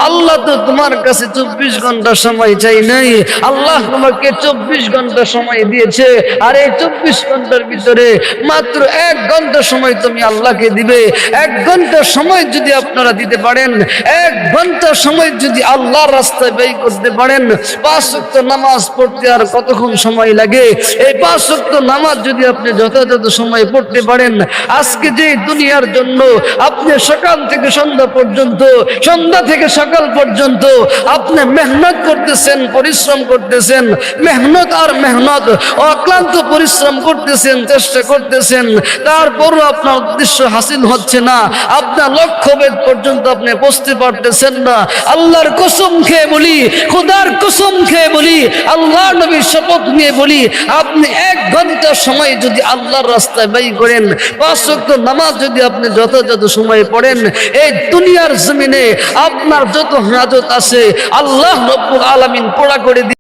আল্লাহ তো তোমার কাছে 24 ঘন্টা সময় চাই নাই, আল্লাহ তোমাকে 24 ঘন্টা সময় দিয়েছে। আর এই 24 ঘন্টার ভিতরে মাত্র 1 ঘন্টা সময় তুমি আল্লাহকে দিবে। 1 ঘন্টা সময় যদি আপনারা দিতে পারেন, 1 ঘন্টা সময় যদি আল্লাহর রাস্তায় ব্যয় করতে পারেন, 5 ওয়াক্ত নামাজ পড়তে আর কতক্ষণ সময় লাগে? এই 5 ওয়াক্ত নামাজ যদি আপনি যথাযথ সময় পড়তে পারেন, আজকে যে দুনিয়ার জন্য আপনি সকাল থেকে সন্ধ্যা পর্যন্ত, সন্ধ্যা থেকে সকাল পর্যন্ত আপনি মেহনত করতেছেন, পরিশ্রম করতেছেন, মেহনত আর মেহনত, অক্লান্ত পরিশ্রম করতেছেন, চেষ্টা করতেছেন, তারপরও আপনার উদ্দেশ্য হাসিল হচ্ছে না, আপনার লক্ষ্যভেদ পর্যন্ত আপনি পৌঁছতে পারতেছেন না। আল্লাহর কসম খেয়ে বলি, খোদার কসম খেয়ে বলি, আল্লাহর নবীর শপথ নিয়ে বলি, আপনি 1 ঘন্টা সময় যদি আল্লাহর রাস্তায় ব্যয় করেন, 5 ওয়াক্ত নামাজ যদি আপনি যথাযথ সময়ে পড়েন, এই দুনিয়ার জমিনে আপনার যত হাজত আছে আল্লাহ রব্বুল আলামিন পুরা করে